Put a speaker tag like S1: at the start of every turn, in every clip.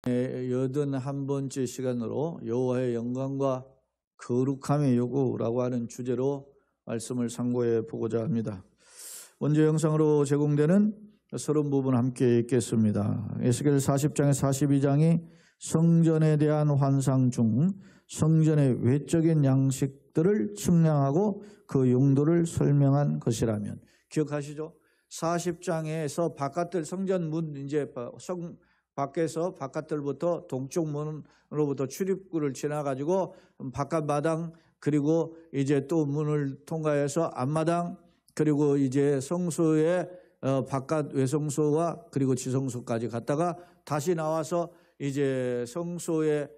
S1: 81번째 시간으로 여호와의 영광과 거룩함의 요구라고 하는 주제로 말씀을 상고해 보고자 합니다. 원제 영상으로 제공되는 30부분 함께 읽겠습니다. 에스겔 40장에 42장이 성전에 대한 환상 중 성전의 외적인 양식들을 측량하고 그 용도를 설명한 것이라면, 기억하시죠? 40장에서 바깥들 성전 문, 이제 밖에서 바깥들부터 동쪽 문으로부터 출입구를 지나가지고 바깥 마당, 그리고 이제 또 문을 통과해서 앞마당, 그리고 이제 성소의 바깥 외성소와 그리고 지성소까지 갔다가 다시 나와서 이제 성소의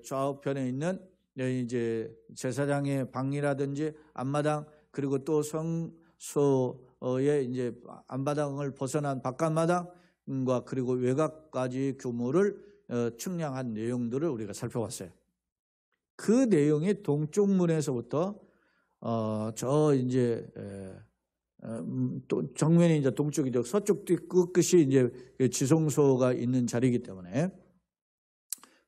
S1: 좌우편에 있는 이제 제사장의 방이라든지 앞마당, 그리고 또 성소의 이제 앞마당을 벗어난 바깥마당과 그리고 외곽까지 규모를 측량한 내용들을 우리가 살펴봤어요. 그 내용이 동쪽 문에서부터 저 이제 또 정면이 이제 동쪽이죠. 서쪽 끝이 이제 지성소가 있는 자리이기 때문에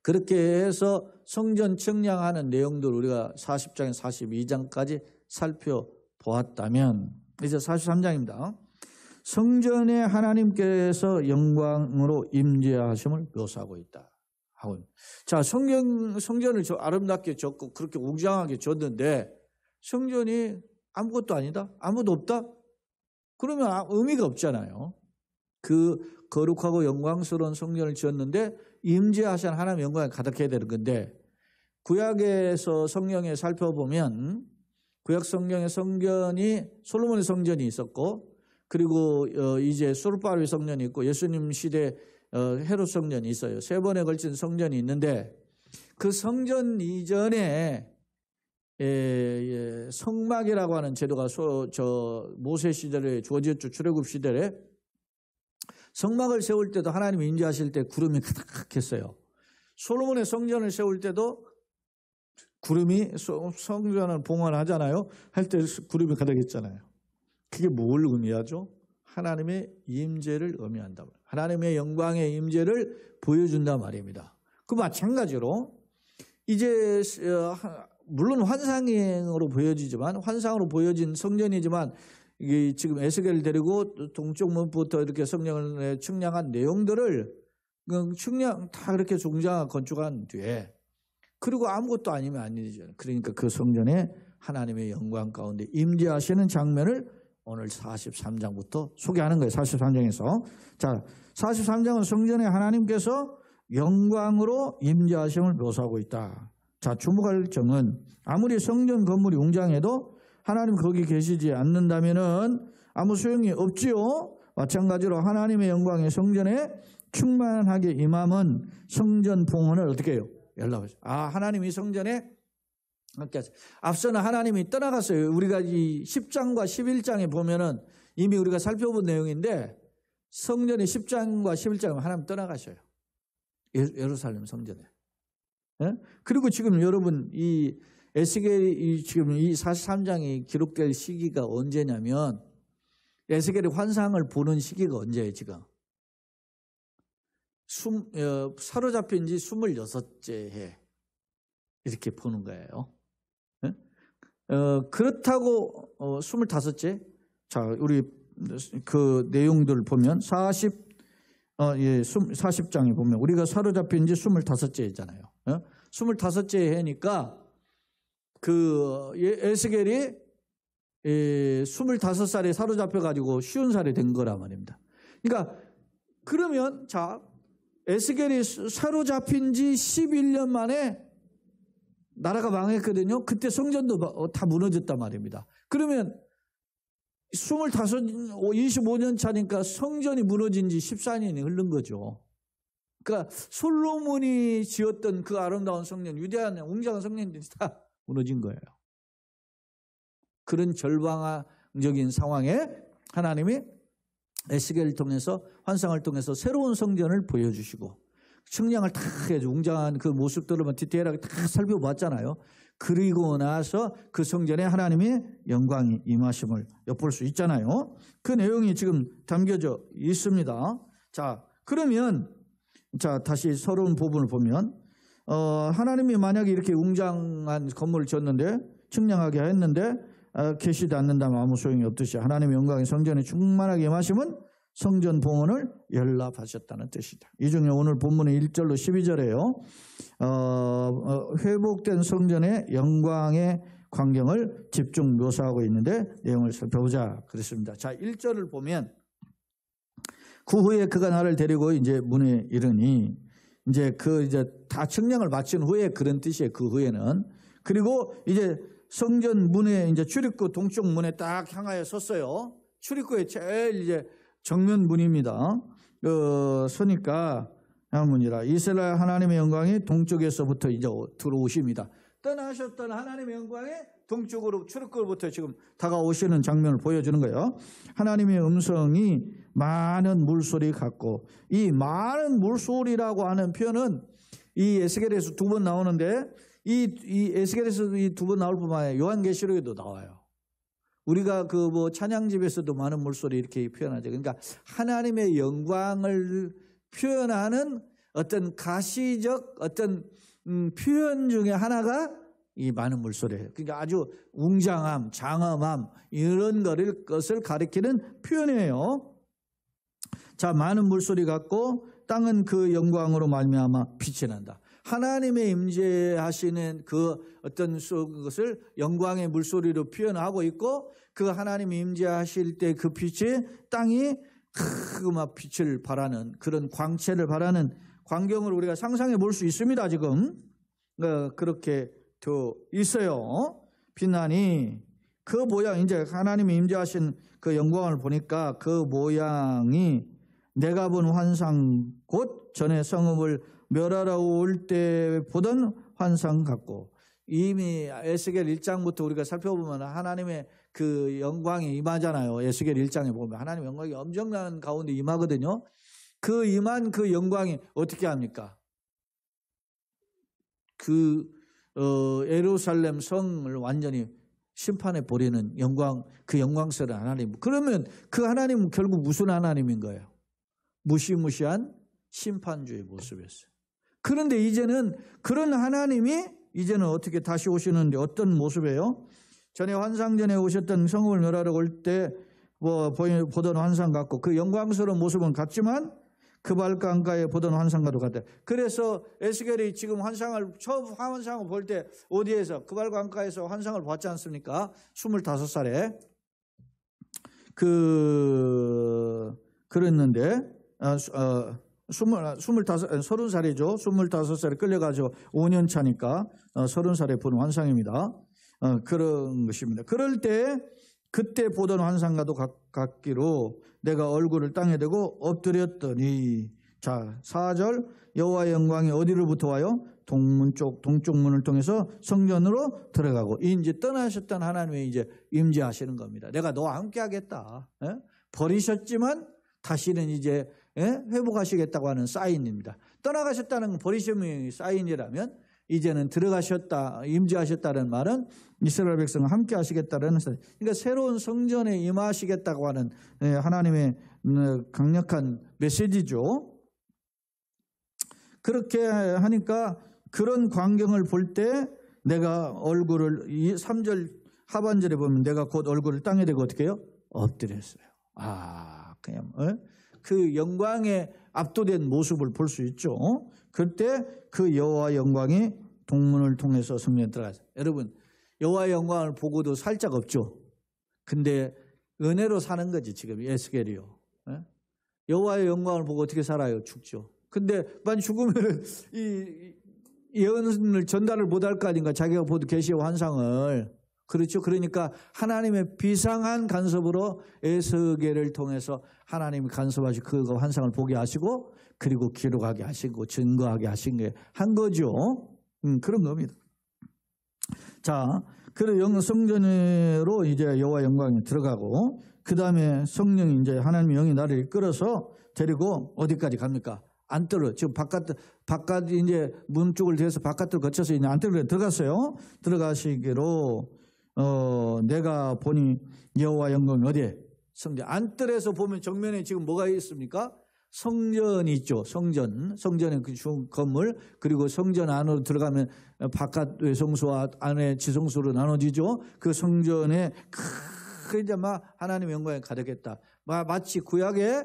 S1: 그렇게 해서 성전 측량하는 내용들을 우리가 40장에서 42장까지 살펴보았다면, 이제 43장입니다. 성전에 하나님께서 영광으로 임재하심을 묘사하고 있다. 자, 성전을 아름답게 졌고 그렇게 웅장하게 졌는데 성전이 아무것도 아니다? 아무도 없다? 그러면 의미가 없잖아요. 그 거룩하고 영광스러운 성전을 지었는데 임재하신 하나님의 영광이 가득해야 되는 건데, 구약에서 성경에 살펴보면 구약 성경의 성전이 솔로몬의 성전이 있었고, 그리고 이제 수르바벨 성전이 있고 예수님 시대 헤롯 성전이 있어요. 세 번에 걸친 성전이 있는데 그 성전 이전에 성막이라고 하는 제도가 모세 시대에 주어졌죠. 출애굽 시대에 성막을 세울 때도 하나님이 임재하실 때 구름이 가득했어요. 솔로몬의 성전을 세울 때도 구름이, 성전을 봉헌하잖아요. 할 때 구름이 가득했잖아요. 그게 뭘 의미하죠? 하나님의 임재를 의미한다. 하나님의 영광의 임재를 보여준단 말입니다. 그 마찬가지로 이제 물론 환상으로 보여지지만, 환상으로 보여진 성전이지만 이게 지금 에스겔을 데리고 동쪽 문부터 이렇게 성전을 측량한 내용들을 다 그렇게 종장하고 건축한 뒤에, 그리고 아무것도 아니면 아니죠. 그러니까 그 성전에 하나님의 영광 가운데 임재하시는 장면을 오늘 43장부터 소개하는 거예요. 43장에서. 자, 43장은 성전에 하나님께서 영광으로 임재하심을 묘사하고 있다. 자, 주목할 점은 아무리 성전 건물이 웅장해도 하나님 거기 계시지 않는다면은 아무 소용이 없지요. 마찬가지로 하나님의 영광의 성전에 충만하게 임함은 성전 봉헌을 어떻게 해요? 연락하죠. 하나님이 성전에 앞서는 하나님이 떠나갔어요. 우리가 이 10장과 11장에 보면은 이미 우리가 살펴본 내용인데, 성전의 10장과 11장은 하나님 떠나가셔요. 예루살렘 성전에. 예? 그리고 지금 여러분 이 에스겔이 지금 이 43장이 기록될 시기가 언제냐면, 에스겔이 환상을 보는 시기가 언제예요? 지금 사로잡힌 지 26째 해 이렇게 보는 거예요. 예? 그렇다고 25째. 자, 우리 그 내용들을 보면 40장에 보면 우리가 사로잡힌 지 25째잖아요. 25째 해니까 그 에스겔이 25살에 사로잡혀가지고 50살이 된 거란 말입니다. 그러니까 그러면 자, 에스겔이 사로잡힌 지 11년 만에 나라가 망했거든요. 그때 성전도 다 무너졌단 말입니다. 그러면 25년 차니까 성전이 무너진 지 14년이 흐른 거죠. 그러니까 솔로몬이 지었던 그 아름다운 성전, 위대한 웅장한 성전들이 다 무너진 거예요. 그런 절망적인 상황에 하나님이 에스겔을 통해서, 환상을 통해서 새로운 성전을 보여주시고 측량을 다 해서 웅장한 그 모습들을 디테일하게 다 살펴봤잖아요. 그리고 나서 그 성전에 하나님의 영광이 임하심을 엿볼 수 있잖아요. 그 내용이 지금 담겨져 있습니다. 자, 그러면 자, 다시 서러운 부분을 보면 하나님이 만약에 이렇게 웅장한 건물을 지었는데 청량하게 했는데 계시지 않는다면 아무 소용이 없듯이 하나님의 영광이 성전에 충만하게 임하심은 성전 봉헌을 연락하셨다는 뜻이다. 이 중에 오늘 본문의 1절로 12절에요. 회복된 성전의 영광의 광경을 집중 묘사하고 있는데 내용을 살펴보자 그랬습니다. 자, 1절을 보면 그 후에 그가 나를 데리고 이제 문에 이르니 이제 다 청량을 마친 후에 그런 뜻이에요. 그 후에는. 그리고 이제 성전 문에 이제 출입구 동쪽 문에 딱 향하여 섰어요. 출입구에 제일 이제 정면 문입니다. 서니까 문이라 이스라엘 하나님의 영광이 동쪽에서부터 이제 들어오십니다. 떠나셨던 하나님의 영광이 동쪽으로 출입구로부터 지금 다가오시는 장면을 보여주는 거예요. 하나님의 음성이 많은 물소리 같고, 이 많은 물소리라고 하는 표현은 이 에스겔에서 2번 나오는데 이 에스겔에서 이 2번 나올 뿐만 아니라 요한계시록에도 나와요. 우리가 찬양집에서도 많은 물소리 이렇게 표현하죠. 그러니까 하나님의 영광을 표현하는 어떤 가시적 어떤 표현 중에 하나가 이 많은 물소리예요. 그러니까 아주 웅장함, 장엄함 이런 것을 가리키는 표현이에요. 자, 많은 물소리 같고 땅은 그 영광으로 말미암아 빛이 난다. 하나님의 임재하시는 그 어떤 것을 영광의 물소리로 표현하고 있고, 그 하나님이 임재하실 때 그 빛이 땅이 막 빛을 발하는 그런 광채를 발하는 광경을 우리가 상상해 볼 수 있습니다. 지금 그렇게 되어 있어요. 빛나니 그 모양, 이제 하나님이 임재하신 그 영광을 보니까 그 모양이 내가 본 환상 곧 전에 성읍을 멸하러 올 때 보던 환상 같고, 이미 에스겔 1장부터 우리가 살펴보면 하나님의 그 영광이 임하잖아요. 에스겔 1장에 보면 하나님의 영광이 엄청난 가운데 임하거든요. 그 임한 그 영광이 어떻게 합니까? 예루살렘 성을 완전히 심판해 버리는 영광, 그 영광스러운 하나님. 그러면 그 하나님은 결국 무슨 하나님인 거예요? 무시무시한 심판주의 모습이었어요. 그런데 이제는 그런 하나님이 이제는 어떻게 다시 오시는데 어떤 모습이에요? 전에 환상 전에 오셨던 성읍을 멸하러 올 때 보던 환상 같고, 그 영광스러운 모습은 같지만 그 발강가에 보던 환상과도 같다. 그래서 에스겔이 지금 처음 환상을 볼 때 어디에서 그 발강가에서 환상을 봤지 않습니까? 25살에 그랬는데 30살이죠. 25살에 끌려가지고 5년 차니까 30살에 본 환상입니다. 그런 것입니다. 그럴 때 그때 보던 환상과도 같기로 내가 얼굴을 땅에 대고 엎드렸더니, 자 4절 여호와의 영광이 어디로부터 와요? 동쪽 문을 통해서 성전으로 들어가고, 이제 떠나셨던 하나님이 이제 임재하시는 겁니다. 내가 너와 함께 하겠다. 버리셨지만 다시는 이제 회복하시겠다고 하는 사인입니다. 떠나가셨다는 건 버리심의 사인이라면 이제는 들어가셨다, 임재하셨다는 말은 이스라엘 백성과 함께 하시겠다는 사인. 그러니까 새로운 성전에 임하시겠다고 하는 하나님의 강력한 메시지죠. 그렇게 하니까 그런 광경을 볼 때 내가 얼굴을, 3절 하반절에 보면 내가 곧 얼굴을 땅에 대고 어떻게 해요? 엎드렸어요. 그냥 그 영광에 압도된 모습을 볼 수 있죠. 그때 그 여호와 영광이 동문을 통해서 성전에 들어가서, 여러분 여호와의 영광을 보고도 살짝 없죠. 근데 은혜로 사는 거지 지금 에스겔이요. 여호와의 영광을 보고 어떻게 살아요? 죽죠. 근데 만약 죽으면 이 예언을 전달을 못할 거 아닌가, 자기가 보도 계시와 환상을. 그렇죠. 그러니까 하나님의 비상한 간섭으로 에스겔을 통해서 하나님이 간섭하시고 그 환상을 보게 하시고, 그리고 기록하게 하시고 증거하게 한 거죠. 그런 겁니다. 자, 그리고 성전으로 이제 여호와 영광이 들어가고, 그 다음에 성령이 이제 하나님의 영이 나를 이끌어서 데리고 어디까지 갑니까? 안뜰로, 지금 바깥 이제 문 쪽을 대서 바깥으로 거쳐서 이제 안뜰로 들어갔어요. 들어가시기로 내가 보니 여호와 영광이 어디에? 성전 안뜰에서 보면 정면에 지금 뭐가 있습니까? 성전이 있죠. 성전의 그 건물, 그리고 성전 안으로 들어가면 바깥 외성소와 안에 지성소로 나눠지죠. 그 성전에 이제 막 하나님의 영광이 가득했다. 마치 구약에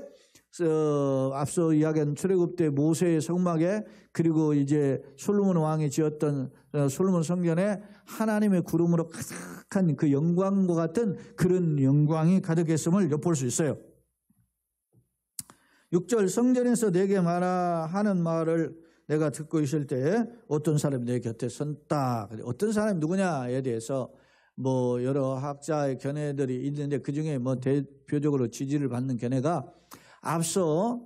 S1: 앞서 이야기한 출애굽 때 모세의 성막에, 그리고 이제 솔로몬 왕이 지었던 솔로몬 성전에 하나님의 구름으로 가득한 그 영광과 같은 그런 영광이 가득했음을 엿볼 수 있어요. 6절, 성전에서 내게 말하 하는 말을 내가 듣고 있을 때 어떤 사람이 내 곁에 선다. 어떤 사람이 누구냐에 대해서 뭐 여러 학자의 견해들이 있는데, 그중에 뭐 대표적으로 지지를 받는 견해가, 앞서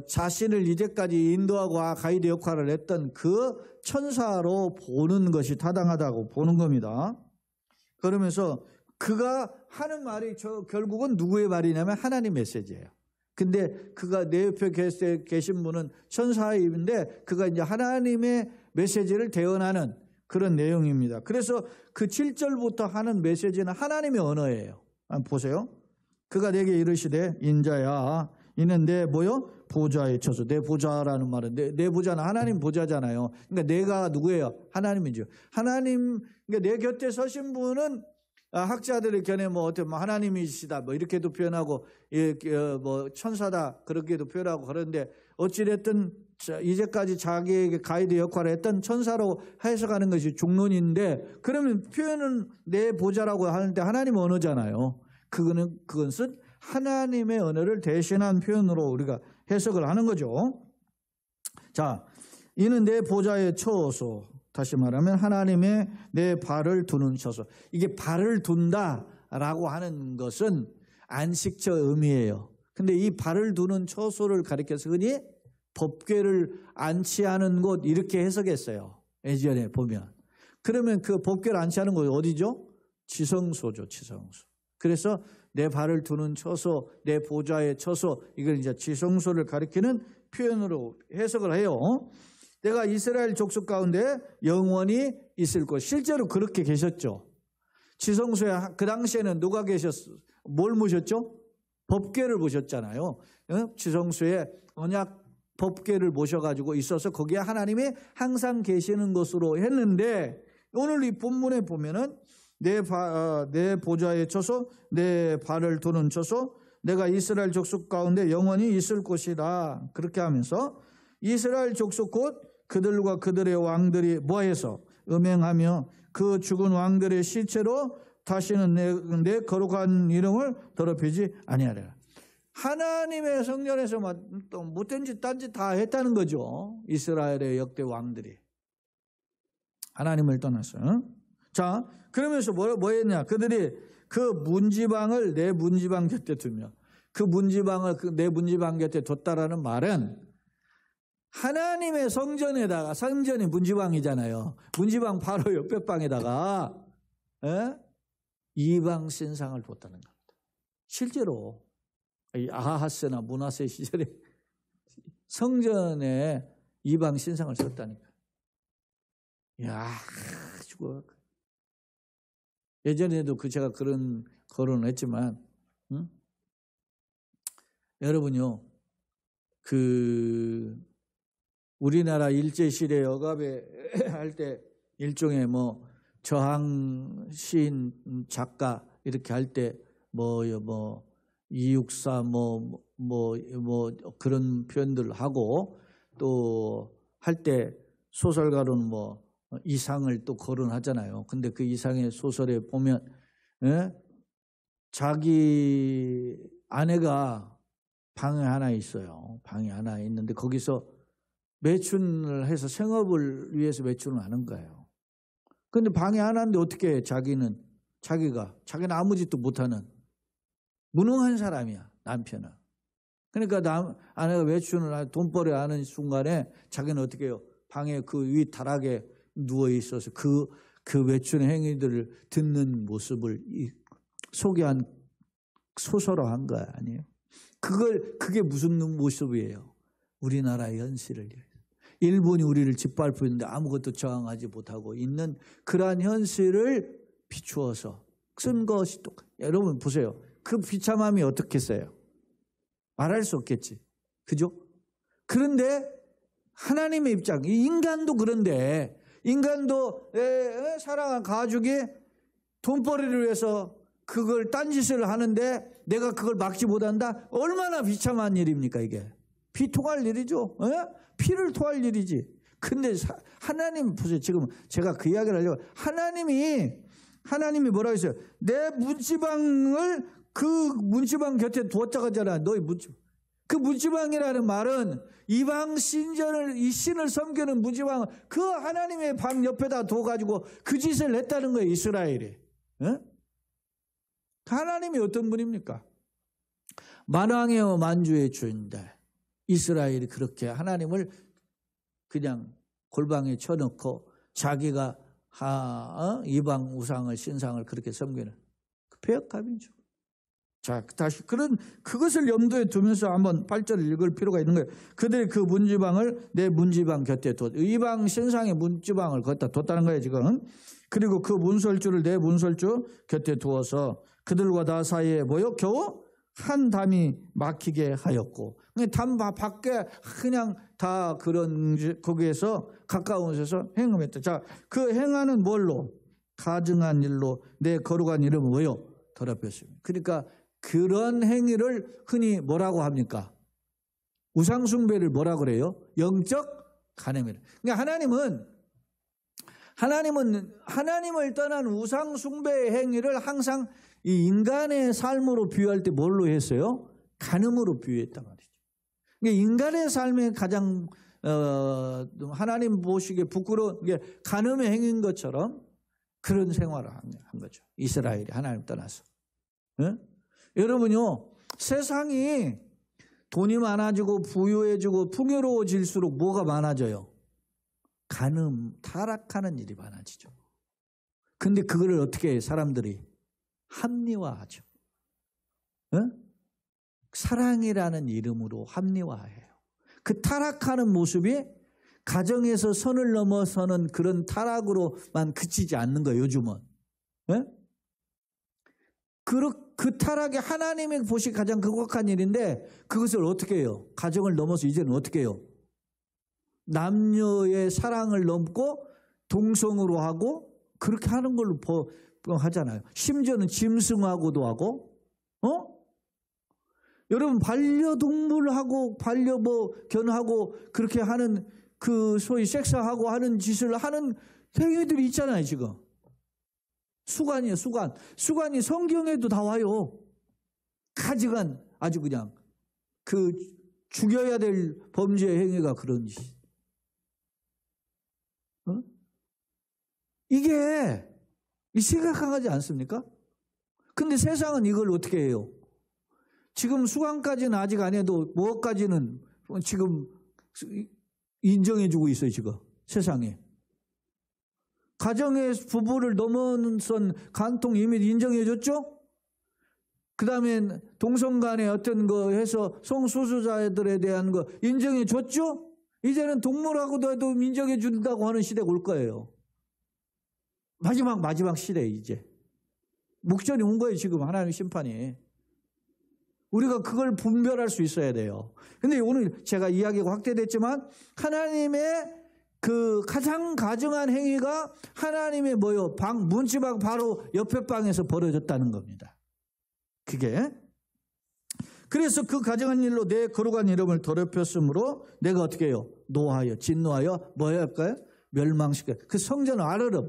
S1: 자신을 이제까지 인도하고 가이드 역할을 했던 그 천사로 보는 것이 타당하다고 보는 겁니다. 그러면서 그가 하는 말이 결국은 누구의 말이냐면 하나님 메시지예요. 근데 그가 내 옆에 계신 분은 천사인데 그가 이제 하나님의 메시지를 대언하는 그런 내용입니다. 그래서 그 7절부터 하는 메시지는 하나님의 언어예요. 한번 보세요. 그가 내게 이르시되 인자야, 이는 내 보좌에 쳐서. 내 보좌라는 말은 내 보좌는 하나님 보좌잖아요. 그러니까 내가 누구예요? 하나님이죠. 하나님, 그러니까 내 곁에 서신 분은 학자들의 견해 하나님이시다 이렇게도 표현하고, 뭐 천사다 그렇게도 표현하고 그런데, 어찌됐든 이제까지 자기에게 가이드 역할을 했던 천사로 해석하는 것이 중론인데, 그러면 표현은 내 보좌라고 하는데 하나님 언어잖아요. 그것은 하나님의 언어를 대신한 표현으로 우리가 해석을 하는 거죠. 자, 이는 내 보좌에 처어서, 다시 말하면 하나님의 내 발을 두는 처소. 이게 발을 둔다라고 하는 것은 안식처 의미예요. 근데 이 발을 두는 처소를 가리켜서 흔히 법궤를 안치하는 곳 이렇게 해석했어요. 예전에 보면. 그러면 그 법궤를 안치하는 곳이 어디죠? 지성소죠. 지성소. 그래서 내 발을 두는 처소, 내 보좌의 처소, 이걸 이제 지성소를 가리키는 표현으로 해석을 해요. 내가 이스라엘 족속 가운데 영원히 있을 것. 실제로 그렇게 계셨죠. 지성소에 그 당시에는 누가 계셨어요? 뭘 모셨죠? 법궤를 모셨잖아요. 지성소에 언약 법궤를 모셔가지고 있어서 거기에 하나님이 항상 계시는 것으로 했는데, 오늘 이 본문에 보면은 내 보좌에 처소, 내 발을 두는 처소, 내가 이스라엘 족속 가운데 영원히 있을 곳이다. 그렇게 하면서 이스라엘 족속 곧 그들과 그들의 왕들이 뭐해서 음행하며 그 죽은 왕들의 시체로 다시는 내 거룩한 이름을 더럽히지 아니하리라. 하나님의 성전에서 또 못된 짓, 딴 짓 다 했다는 거죠. 이스라엘의 역대 왕들이. 하나님을 떠나서. 자, 그러면서 뭐 했냐? 그들이 그 문지방을 내 문지방 곁에 두며, 그 문지방을 내 문지방 곁에 뒀다라는 말은 하나님의 성전에다가, 성전이 문지방이잖아요. 문지방 바로 옆에 방에다가 이방 신상을 뒀다는 겁니다. 실제로 아하스나 므낫세 시절에 성전에 이방 신상을 뒀다니까. 야, 죽어. 예전에도 제가 그런 거론을 했지만, 여러분요, 우리나라 일제시대 억압에 할 때 일종의 저항 시인 작가 이렇게 할 때 이육사 그런 표현들을 하고, 또 할 때 소설가로는 이상을 또 거론하잖아요. 근데 그 이상의 소설에 보면 자기 아내가 방에 하나 있어요. 방에 하나 있는데 거기서 매춘을 해서 생업을 위해서 매춘을 하는 거예요. 근데 방에 하나인데 어떻게 해? 자기는 아무 짓도 못하는 무능한 사람이야, 남편은. 그러니까 아내가 매춘을 돈벌이 하는 순간에 자기는 어떻게 해요? 방에 그 위 다락에 누워 있어서 그 외춘의 행위들을 듣는 모습을 소개한 소설화한 거 아니에요? 그게 무슨 모습이에요? 우리나라의 현실을. 일본이 우리를 짓밟고 있는데 아무것도 저항하지 못하고 있는 그러한 현실을 비추어서 쓴 것이 똑같아요. 여러분 보세요. 그 비참함이 어떻겠어요? 말할 수 없겠지. 그죠? 그런데 하나님의 입장, 인간도 그런데 인간도 사랑한 가족이 돈벌이를 위해서 그걸 딴짓을 하는데 내가 그걸 막지 못한다? 얼마나 비참한 일입니까 이게? 피 토할 일이죠. 피를 토할 일이지. 근데 하나님 보세요. 지금 제가 그 이야기를 하려고 하나님이 뭐라고 했어요? 내 문지방을 그 문지방 곁에 두었다고 하잖아. 너희 문지방. 그 문지방이라는 말은 이방 신전을 이 신을 섬기는 문지방 그 하나님의 방 옆에다 둬가지고 그 짓을 했다는 거예요. 이스라엘이. 하나님이 어떤 분입니까? 만왕의 만주의 주인데 이스라엘이 그렇게 하나님을 그냥 골방에 쳐놓고 자기가 이방 우상을 신상을 그렇게 섬기는 그 배역감이죠. 자, 다시 그것을 염두에 두면서 한번 8절을 읽을 필요가 있는 거예요. 그들이 그 문지방을 내 문지방 곁에 이방 신상의 문지방을 걷다 뒀다는 거예요 지금. 그리고 그 문설주를 내 문설주 곁에 두어서 그들과 나 사이에 모여 겨우 한 담이 막히게 하였고, 담 밖에 그냥 다 그런 거기에서 가까운 곳에서 행음했다. 자, 그 행하는 뭘로? 가증한 일로 내 거룩한 이름을 뭐요? 더럽혔습니다. 그러니까 그런 행위를 흔히 뭐라고 합니까? 우상숭배를 뭐라고 그래요? 영적 간음이라. 그러니까 하나님을 떠난 우상숭배의 행위를 항상 이 인간의 삶으로 비유할 때 뭘로 했어요? 간음으로 비유했단 말이죠. 그러니까 인간의 삶에 가장 하나님 보시기에 부끄러운 게 간음의 행위인 것처럼 그런 생활을 한 거죠. 이스라엘이 하나님 떠나서. 여러분요, 세상이 돈이 많아지고 부유해지고 풍요로워질수록 뭐가 많아져요? 간음, 타락하는 일이 많아지죠. 근데 그거를 어떻게 사람들이 합리화하죠. 사랑이라는 이름으로 합리화해요. 그 타락하는 모습이 가정에서 선을 넘어서는 그런 타락으로만 그치지 않는 거예요, 요즘은. 그 타락이 하나님이 보시기 가장 극악한 일인데 그것을 어떻게 해요? 가정을 넘어서 이제는 어떻게 해요? 남녀의 사랑을 넘고 동성으로 하고 그렇게 하는 걸로 하잖아요. 심지어는 짐승하고도 하고, 여러분 반려동물하고 견하고 그렇게 하는 그 소위 섹스하고 하는 짓을 하는 행위들이 있잖아요 지금. 수간이에요, 수간. 수간이 성경에도 다 와요. 가증한 아주 그냥 그 죽여야 될 범죄 행위가 그런 짓. 이게 심각하지 않습니까? 근데 세상은 이걸 어떻게 해요? 지금 수강까지는 아직 안 해도 뭐까지는 지금 인정해주고 있어요 지금 세상에. 가정의 부부를 넘어선 간통 이미 인정해줬죠? 그 다음에 동성 간에 어떤 거 해서 성소수자들에 대한 거 인정해줬죠? 이제는 동물하고도 해도 인정해준다고 하는 시대가 올 거예요. 마지막 시대 이제. 목전이 온 거예요 지금 하나님의 심판이. 우리가 그걸 분별할 수 있어야 돼요. 근데 오늘 제가 이야기가 확대됐지만 하나님의 그 가장 가증한 행위가 하나님의 문지방 바로 옆에 방에서 벌어졌다는 겁니다. 그게. 그래서 그 가증한 일로 내 거룩한 이름을 더럽혔으므로 내가 어떻게 해요? 노하여 진노하여 뭐 할까요? 멸망시켜. 그 성전을 알아라.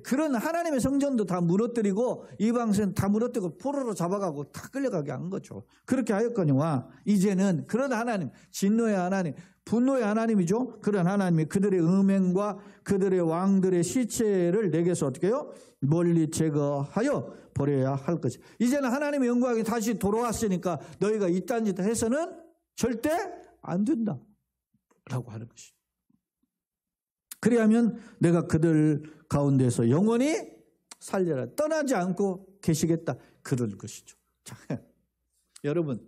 S1: 그런 하나님의 성전도 다 무너뜨리고 이방신 다 무너뜨리고 포로로 잡아가고 다 끌려가게 한 거죠. 그렇게 하였거니와 이제는 그런 하나님, 진노의 하나님, 분노의 하나님이죠. 그런 하나님이 그들의 음행과 그들의 왕들의 시체를 내게서 어떻게 해요? 멀리 제거하여 버려야 할 것이. 이제는 하나님의 영광이 다시 돌아왔으니까 너희가 이딴 짓 해서는 절대 안 된다 라고 하는 것이죠. 그리하면 내가 그들 가운데서 영원히 살려라. 떠나지 않고 계시겠다. 그럴 것이죠. 자, 여러분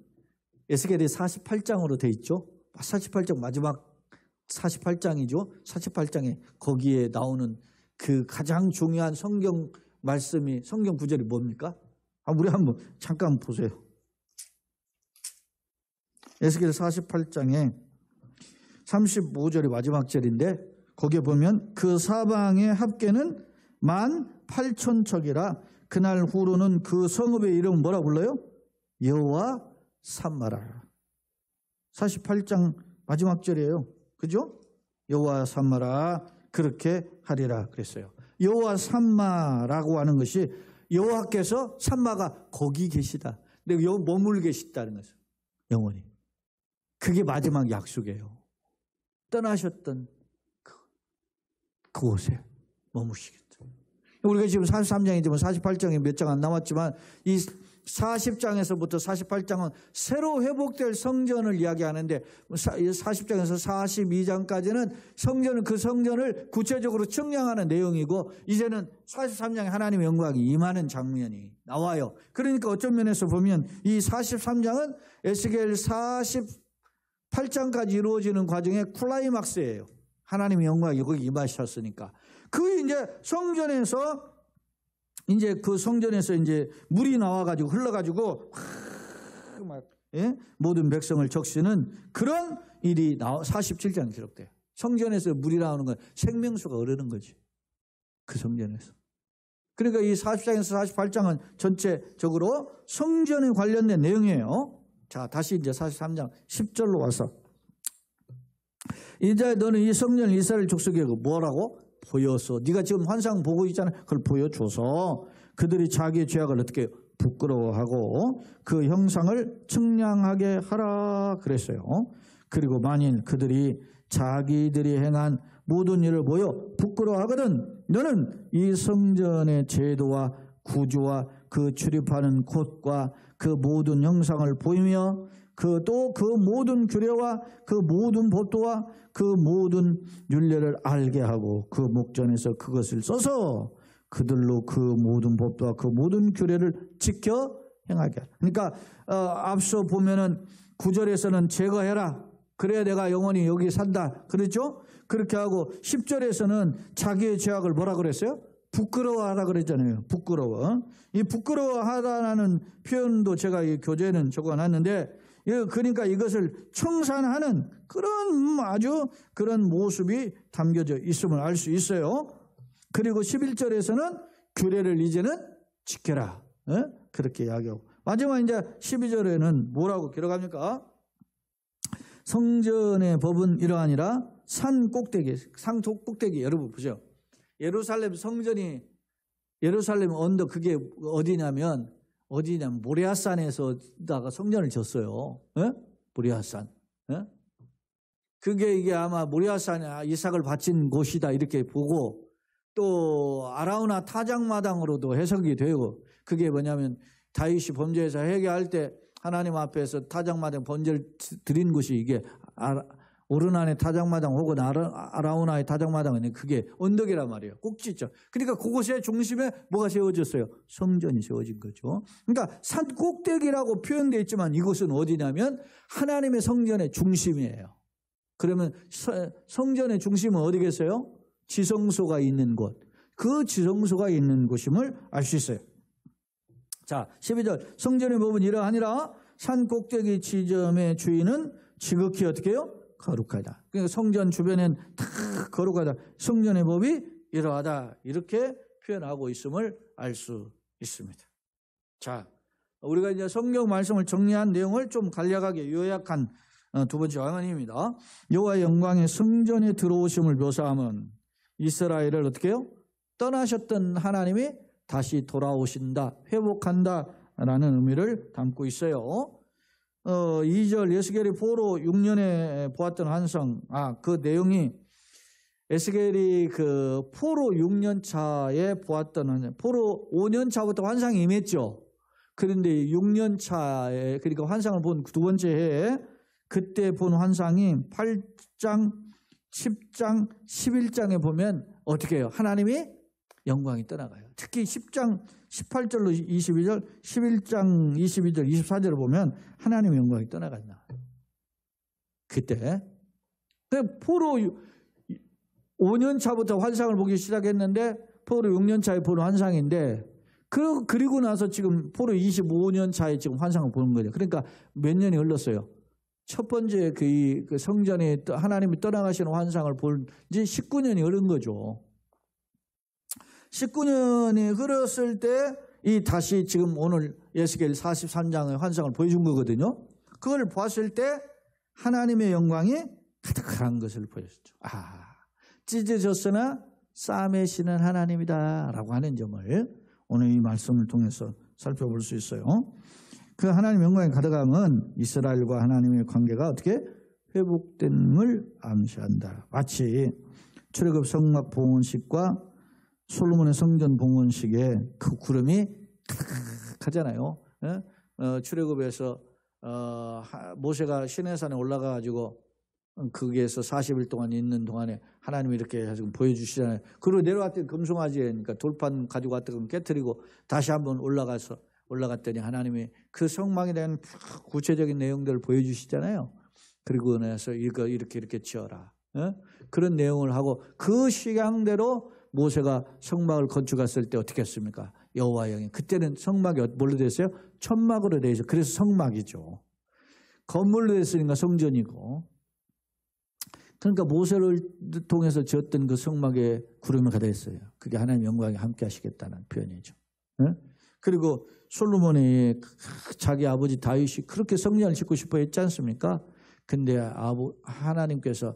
S1: 에스겔이 48장으로 돼 있죠. 48장 마지막 48장이죠. 48장에 거기에 나오는 그 가장 중요한 성경 말씀이 성경 구절이 뭡니까? 우리 한번 잠깐 보세요. 에스겔 48장에 35절이 마지막 절인데 거기에 보면 그 사방의 합계는 18,000척이라 그날 후로는 그 성읍의 이름은 뭐라 불러요? 여호와 삼마라. 48장 마지막 절이에요. 그죠? 여호와 삼마라 그렇게 하리라 그랬어요. 여호와 삼마라고 하는 것이 여호와께서 삼마가 거기 계시다. 근데 머물 계시다는 거죠. 영원히. 그게 마지막 약속이에요. 떠나셨던 그곳에 머무시겠다. 우리가 지금 43장이지만 48장에 몇 장 안 남았지만 이 40장에서부터 48장은 새로 회복될 성전을 이야기하는데 40장에서 42장까지는 성전은 그 성전을 구체적으로 측량하는 내용이고 이제는 43장에 하나님의 영광이 임하는 장면이 나와요. 그러니까 어떤 면에서 보면 이 43장은 에스겔 48장까지 이루어지는 과정의 클라이막스예요. 하나님의 영광이 거기 임하셨으니까. 그 이제 성전에서 물이 나와가지고 흘러가지고 막 모든 백성을 적시는 그런 일이 47장 기록돼요. 성전에서 물이 나오는 건 생명수가 흐르는 거지. 그 성전에서. 그러니까 이 40장에서 48장은 전체적으로 성전에 관련된 내용이에요. 자, 다시 이제 43장 10절로 와서 이제 너는 이 성전 이스라엘 족속에게 뭐라고? 보여서 네가 지금 환상 보고 있잖아. 그걸 보여줘서 그들이 자기의 죄악을 어떻게 부끄러워하고 그 형상을 측량하게 하라 그랬어요. 그리고 만일 그들이 자기들이 행한 모든 일을 보여 부끄러워하거든 너는 이 성전의 제도와 구조와 그 출입하는 곳과 그 모든 형상을 보이며 또 그 모든 규례와 그 모든 법도와 그 모든 율례를 알게 하고 그 목전에서 그것을 써서 그들로 그 모든 법도와 그 모든 규례를 지켜 행하게 하라. 그러니까 앞서 보면은 9절에서는 제거해라. 그래야 내가 영원히 여기 산다. 그렇죠? 그렇게 하고 10절에서는 자기의 죄악을 뭐라 그랬어요? 부끄러워하라 그랬잖아요. 부끄러워. 이 부끄러워하다라는 표현도 제가 이 교재에는 적어놨는데 그러니까 이것을 청산하는 그런 아주 그런 모습이 담겨져 있음을 알 수 있어요. 그리고 11절에서는 규례를 이제는 지켜라. 그렇게 이야기하고 마지막 이제 12절에는 뭐라고 기록합니까? 성전의 법은 이러하니라 산 꼭대기 여러분 보죠. 예루살렘 성전이 예루살렘 언덕 그게 어디냐면 모리아산에서다가 성전을 졌어요. 모리아산. 그게 이게 아마 모리아산에 이삭을 바친 곳이다 이렇게 보고 또 아라우나 타작마당으로도 해석이 되고 그게 뭐냐면 다윗이 범죄해서 회개할 때 하나님 앞에서 타작마당 번제를 드린 곳이 이게 오르난의 타작마당 혹은 아라우나의 타작마당은 그게 언덕이란 말이에요. 꼭지죠. 그러니까 그곳의 중심에 뭐가 세워졌어요? 성전이 세워진 거죠. 그러니까 산 꼭대기라고 표현되어 있지만 이곳은 어디냐면 하나님의 성전의 중심이에요. 그러면 성전의 중심은 어디겠어요? 지성소가 있는 곳. 그 지성소가 있는 곳임을 알 수 있어요. 자, 12절 성전의 법은 이러하니라 산 꼭대기 지점의 주인은 지극히 어떻게 해요? 거룩하다. 그러니까 성전 주변엔 다 거룩하다. 성전의 법이 이러하다. 이렇게 표현하고 있음을 알 수 있습니다. 자, 우리가 이제 성경 말씀을 정리한 내용을 좀 간략하게 요약한 두 번째 강언입니다. 여호와의 영광의 성전에 들어오심을 묘사하면 이스라엘을 어떻게 해요? 떠나셨던 하나님이 다시 돌아오신다, 회복한다라는 의미를 담고 있어요. 2절 에스겔이 포로 6년에 보았던 환상, 그 내용이 에스겔이 그 포로 6년 차에 보았던 포로 5년 차부터 환상이 임했죠. 그런데 6년 차에 그러니까 환상을 본 두 번째 해에 그때 본 환상이 8장, 10장, 11장에 보면 어떻게 해요? 하나님이 영광이 떠나가요. 특히 10장 18절로 22절, 11장 22절, 24절을 보면 하나님의 영광이 떠나간다. 그때 포로 5년 차부터 환상을 보기 시작했는데 포로 6년 차에 보는 환상인데 그리고 나서 지금 포로 25년 차에 지금 환상을 보는 거죠. 그러니까 몇 년이 흘렀어요? 첫 번째 그 성전에 하나님이 떠나가시는 환상을 본 지 19년이 흐른 거죠. 19년이 흘렀을 때 이 다시 지금 오늘 에스겔 43장의 환상을 보여준 거거든요. 그걸 봤을 때 하나님의 영광이 가득한 것을 보였죠. 찢어졌으나 싸매 시는 하나님이다 라고 하는 점을 오늘 이 말씀을 통해서 살펴볼 수 있어요. 그 하나님의 영광이 가득함은 이스라엘과 하나님의 관계가 어떻게 회복됨을 암시한다. 마치 출애굽 성막 봉헌식과 솔로몬의 성전 봉헌식에 그 구름이 가득하잖아요. 출애굽에서 모세가 시내산에 올라가가지고 거기에서 40일 동안 있는 동안에 하나님이 이렇게 보여주시잖아요. 그리고 내려왔더니 금송아지니까 돌판 가지고 왔다가 깨뜨리고 다시 한번 올라갔더니 하나님이 그 성막에 대한 구체적인 내용들을 보여주시잖아요. 그리고 나서 이거 이렇게 지어라. 그런 내용을 하고 그 식양대로 모세가 성막을 건축했을 때 어떻게 했습니까? 여호와의 영이. 그때는 성막이 뭘로 되어 있어요? 천막으로 되어 있어요. 그래서 성막이죠. 건물로 되어 있으니까 성전이고. 그러니까 모세를 통해서 지었던 그 성막에 구름이 가득 있어요. 그게 하나님의 영광이 함께 하시겠다는 표현이죠. 그리고 솔로몬이 자기 아버지 다윗이 그렇게 성전을 짓고 싶어 했지 않습니까? 근데 하나님께서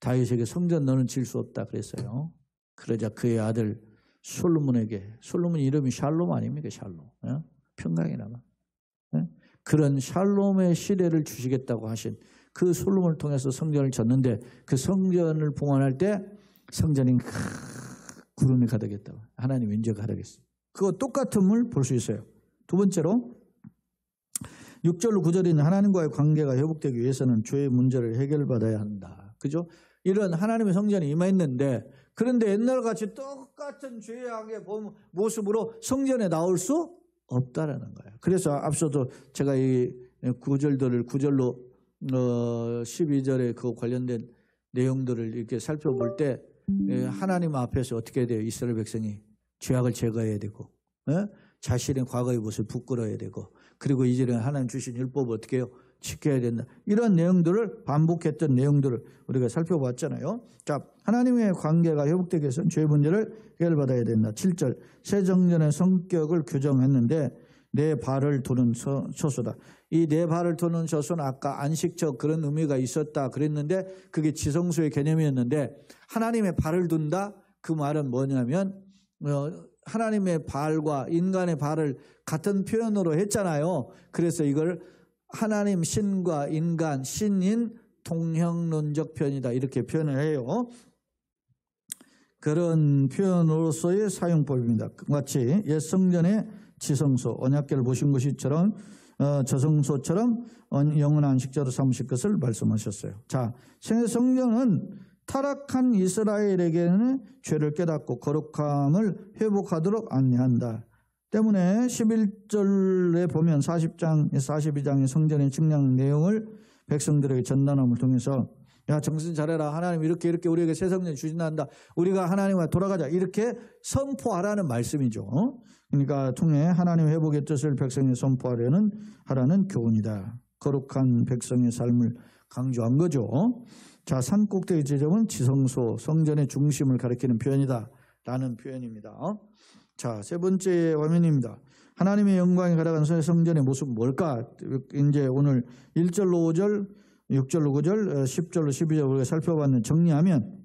S1: 다윗에게 성전 너는 질 수 없다 그랬어요. 그러자 그의 아들 솔로몬 이름이 샬롬 아닙니까? 샬롬. 평강이나마. 그런 샬롬의 시대를 주시겠다고 하신 그 솔로몬을 통해서 성전을 졌는데 그 성전을 봉헌할 때 성전이 구름이 가득했다고. 하나님 인재가 가득했어요. 그거 똑같음을 볼 수 있어요. 두 번째로 6절로 9절에 있는 하나님과의 관계가 회복되기 위해서는 죄의 문제를 해결받아야 한다. 그죠? 이런 하나님의 성전이 임했는데 그런데 옛날같이 똑같은 죄악의 모습으로 성전에 나올 수 없다라는 거예요. 그래서 앞서도 제가 이 9절로 12절에 그 관련된 내용들을 이렇게 살펴볼 때 하나님 앞에서 어떻게 해야 돼요? 이스라엘 백성이 죄악을 제거해야 되고 자신의 과거의 모습을 부끄러워야 되고 그리고 이제는 하나님 주신 율법을 어떻게 해요? 지켜야 된다. 이런 내용들을 반복했던 내용들을 우리가 살펴봤잖아요. 자, 하나님의 관계가 회복되기 위해서는 죄 문제를 해결받아야 된다. 7절 새 정전의 성격을 규정했는데 내 발을 두는 처소다. 이 내 발을 두는 처소는 아까 안식처 그런 의미가 있었다 그랬는데 그게 지성소의 개념이었는데 하나님의 발을 둔다? 그 말은 뭐냐면 하나님의 발과 인간의 발을 같은 표현으로 했잖아요. 그래서 이걸 하나님 신과 인간 신인 동형론적 표현이다 이렇게 표현을 해요. 그런 표현으로서의 사용법입니다. 마치 옛 성전의 지성소 언약궤를 보신 것처럼 저성소처럼 영원한 안식처로 삼으실 것을 말씀하셨어요. 자, 새 성전은 타락한 이스라엘에게는 죄를 깨닫고 거룩함을 회복하도록 안내한다. 때문에 11절에 보면 40장, 42장의 성전의 측량 내용을 백성들에게 전담함을 통해서 야 정신 차려라. 하나님 이렇게 우리에게 새 성전 주신단다. 우리가 하나님과 돌아가자. 이렇게 선포하라는 말씀이죠. 그러니까 통해 하나님 회복의 뜻을 백성에 선포하라는 교훈이다. 거룩한 백성의 삶을 강조한 거죠. 자, 산꼭대기 지점은 지성소, 성전의 중심을 가리키는 표현이다 라는 표현입니다. 자, 세 번째 화면입니다. 하나님의 영광이 가득한 성전의 모습은 뭘까? 이제 오늘 1절로 5절, 6절로 9절, 10절로 12절 우리가 살펴봤는데 정리하면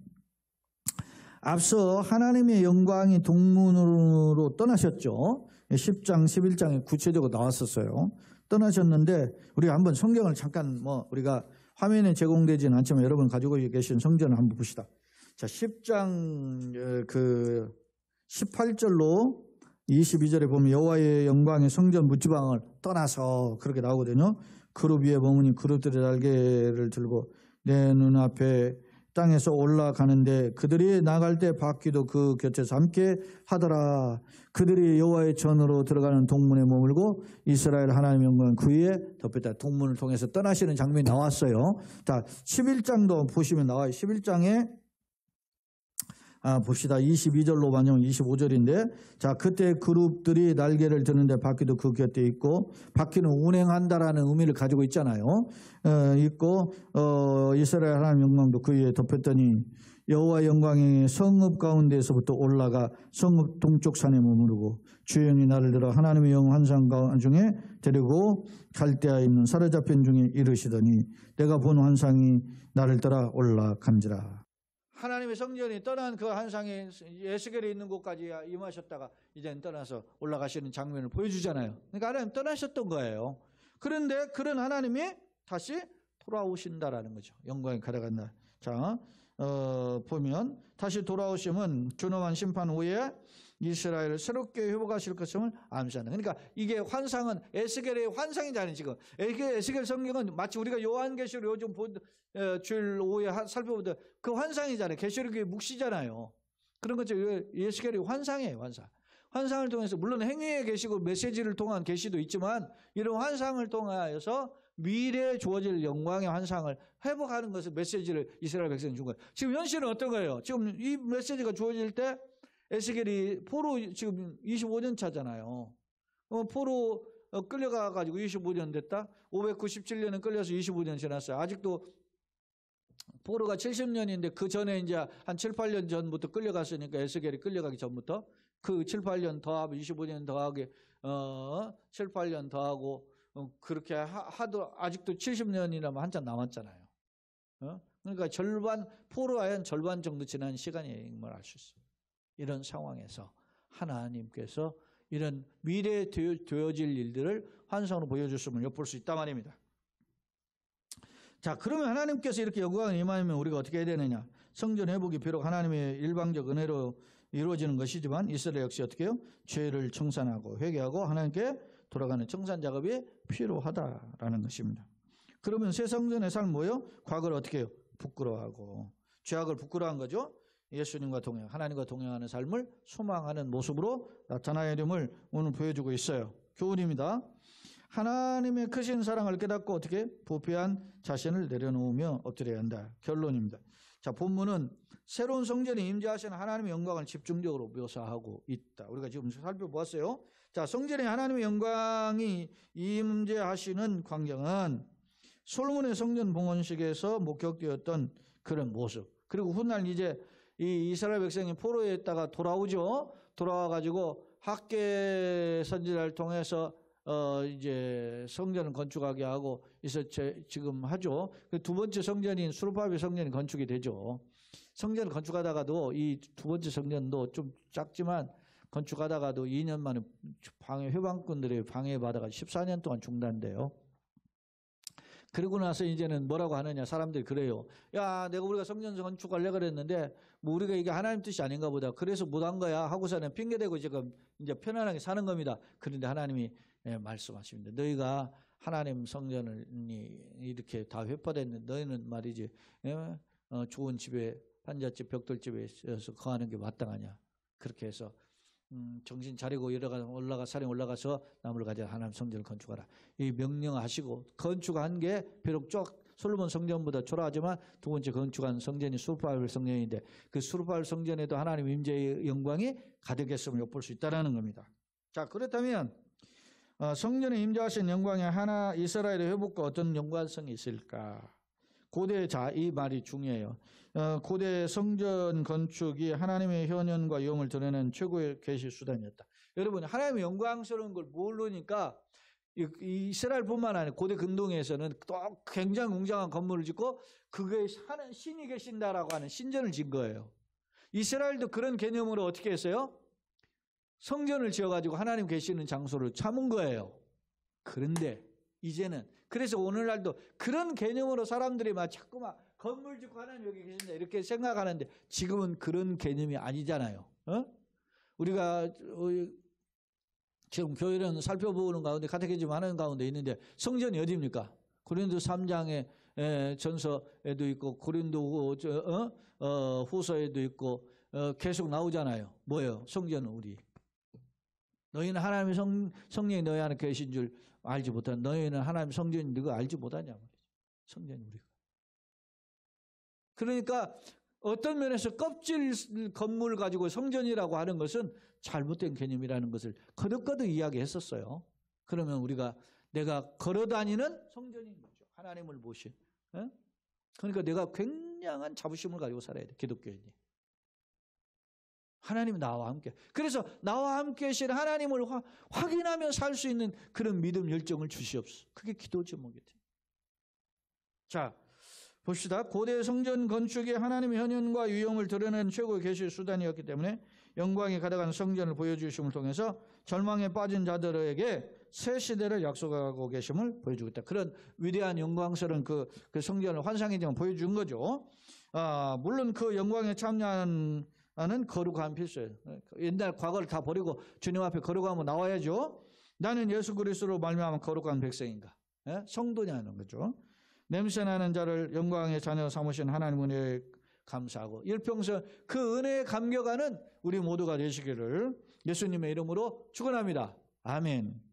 S1: 앞서 하나님의 영광이 동문으로 떠나셨죠. 10장, 11장에 구체적으로 나왔었어요. 떠나셨는데 우리가 한번 성경을 잠깐 우리가 화면에 제공되지는 않지만 여러분 가지고 계신 성전을 한번 봅시다. 자, 10장 18절로 22절에 보면 여호와의 영광의 성전 무지방을 떠나서 그렇게 나오거든요. 그룹 위에 머무니 그룹들의 날개를 들고 내 눈앞에 땅에서 올라가는데 그들이 나갈 때 바퀴도 그 곁에서 함께 하더라. 그들이 여호와의 전으로 들어가는 동문에 머물고 이스라엘 하나님의 영광은 그 위에 덮였다. 동문을 통해서 떠나시는 장면이 나왔어요. 자, 11장도 보시면 나와요. 11장에 봅시다. 22절로 반영 25절인데, 자, 그때 그룹들이 날개를 드는데 바퀴도 그 곁에 있고, 바퀴는 운행한다라는 의미를 가지고 있잖아요. 있고, 이스라엘 하나님 영광도 그 위에 덮였더니 여호와 영광이 성읍 가운데에서부터 올라가 성읍 동쪽 산에 머무르고 주의 영이 나를 들어 하나님의 영 환상 중에 데리고 갈대아에 있는 사로잡힌 중에 이르시더니 내가 본 환상이 나를 따라 올라간지라. 하나님의 성전이 떠난 그 환상이 에스겔에 있는 곳까지 임하셨다가 이제는 떠나서 올라가시는 장면을 보여주잖아요. 그러니까 하나님 떠나셨던 거예요. 그런데 그런 하나님이 다시 돌아오신다라는 거죠. 영광이 가져간다. 자, 보면 다시 돌아오시면 준엄한 심판 후에 이스라엘을 새롭게 회복하실 것임을 암시한다. 그러니까 이게 환상은 에스겔의 환상이잖아요. 지금 에스겔 성경은 마치 우리가 요한계시록 요즘 주일 오후에 살펴보던 그 환상이잖아요. 계시록의 묵시잖아요. 그런 것처럼 에스겔이 환상이에요. 환상을 통해서 물론 행위에 계시고 메시지를 통한 계시도 있지만 이런 환상을 통하여서 미래에 주어질 영광의 환상을 회복하는 것을 메시지를 이스라엘 백성이 준 거예요. 지금 현실은 어떤 거예요? 지금 이 메시지가 주어질 때 에스겔이 포로 지금 25년 차잖아요. 포로 끌려가가지고 25년 됐다? 597년은 끌려서 25년 지났어요. 아직도 포로가 70년인데 그 전에 이제 한 7, 8년 전부터 끌려갔으니까 에스겔이 끌려가기 전부터 그 7, 8년 더하고 25년 더하게 7, 8년 더하고 그렇게 하도 아직도 70년이라면 한참 남았잖아요. 그러니까 포로와는 절반 정도 지난 시간인 걸 알 수 있어요. 이런 상황에서 하나님께서 이런 미래에 되어질 일들을 환상으로 보여줬음을 엿볼 수 있단 말입니다. 자, 그러면 하나님께서 이렇게 영광을 임하면 우리가 어떻게 해야 되느냐? 성전 회복이 비록 하나님의 일방적 은혜로 이루어지는 것이지만 이스라엘 역시 어떻게 해요? 죄를 청산하고 회개하고 하나님께 돌아가는 청산 작업이 필요하다라는 것입니다. 그러면 새 성전의 삶은 뭐예요? 과거를 어떻게 해요? 부끄러워하고 죄악을 부끄러워한 거죠. 예수님과 동행, 하나님과 동행하는 삶을 소망하는 모습으로 나타나야 됨을 오늘 보여주고 있어요. 교훈입니다. 하나님의 크신 사랑을 깨닫고 어떻게 부패한 자신을 내려놓으며 엎드려야 한다. 결론입니다. 자, 본문은 새로운 성전에 임재하시는 하나님의 영광을 집중적으로 묘사하고 있다. 우리가 지금 살펴보았어요. 자, 성전에 하나님의 영광이 임재하시는 광경은 솔로몬의 성전 봉헌식에서 목격되었던 그런 모습. 그리고 훗날 이제 이 이스라엘 백성이 포로에 있다가 돌아오죠. 돌아와가지고 학계 선지자를 통해서 이제 성전을 건축하게 하고 지금 하죠. 그 두 번째 성전인 수르바벨 성전이 건축이 되죠. 성전을 건축하다가도 이 두 번째 성전도 좀 작지만 건축하다가도 2년 만에 회방꾼들의 방해받아가 14년 동안 중단돼요. 그러고 나서 이제는 뭐라고 하느냐, 사람들이 그래요. 야, 우리가 성전 건축하려고 그랬는데 뭐 우리가 이게 하나님 뜻이 아닌가 보다. 그래서 못한 거야 하고서는 핑계대고 지금 이제 편안하게 사는 겁니다. 그런데 하나님이 말씀하십니다. 너희가 하나님 성전을 이렇게 다 회파됐는데 너희는 말이지 좋은 집에 판잣집 벽돌집에서 거하는 게 마땅하냐. 그렇게 해서 정신 차리고 산에 올라가서 나무를 가져다 하나님 성전을 건축하라. 이 명령하시고 건축한 게 비록 솔로몬 성전보다 초라하지만 두 번째 건축한 성전이 수르바벨 성전인데 그 수르바벨 성전에도 하나님 임재의 영광이 가득했음을 엿볼 수 있다는 겁니다. 자, 그렇다면 성전에 임재하신 영광의 이스라엘의 회복과 어떤 연관성이 있을까? 이 말이 중요해요. 고대 성전 건축이 하나님의 현현과 영을 드러내는 최고의 계시 수단이었다. 여러분, 하나님의 영광스러운 걸 모르니까 이스라엘뿐만 아니라 고대 근동에서는 또 굉장히 웅장한 건물을 짓고 그게 신이 계신다라고 하는 신전을 짓는 거예요. 이스라엘도 그런 개념으로 어떻게 했어요? 성전을 지어가지고 하나님 계시는 장소를 참은 거예요. 그런데 이제는 그래서 오늘날도 그런 개념으로 사람들이 자꾸만 건물 짓고 하나님 여기 계신다 이렇게 생각하는데 지금은 그런 개념이 아니잖아요. 우리가 지금 교회는 살펴보는 가운데 카테키즘 하는 가운데 있는데 성전이 어디입니까? 고린도 3장의 전서에도 있고 고린도 후서에도 있고 계속 나오잖아요. 뭐예요? 성전은 우리. 너희는 하나님의 성령이 너희 안에 계신 줄 알지 못하는 너희는 하나님의 성전이 너희가 알지 못하냐 말이죠. 성전이 우리가. 그러니까 어떤 면에서 껍질 건물 가지고 성전이라고 하는 것은 잘못된 개념이라는 것을 거듭거듭 이야기했었어요. 그러면 우리가 내가 걸어다니는 성전인 거죠. 하나님을 모신. 그러니까 내가 굉장한 자부심을 가지고 살아야 돼. 기독교인이. 하나님이 나와 함께. 그래서 나와 함께 계신 하나님을 확인하며 살 수 있는 그런 믿음 열정을 주시옵소서. 그게 기도 제목이 돼요. 자, 봅시다. 고대 성전 건축이 하나님의 현현과 유형을 드러내는 최고의 계시의 수단이었기 때문에 영광이 가득한 성전을 보여주심을 통해서 절망에 빠진 자들에게 새 시대를 약속하고 계심을 보여주고 있다. 그런 위대한 영광스러운 그 성전을 환상이지만 보여준 거죠. 물론 그 영광에 참여하는 거룩함이 필수예요. 옛날 과거를 다 버리고 주님 앞에 거룩함으로 나와야죠. 나는 예수 그리스도로 말미암아 거룩한 백성인가? 성도냐는 거죠. 냄새나는 자를 영광의 자녀 삼으신 하나님 은혜에 감사하고 일평생 그 은혜에 감격하는 우리 모두가 되시기를 예수님의 이름으로 축원합니다. 아멘.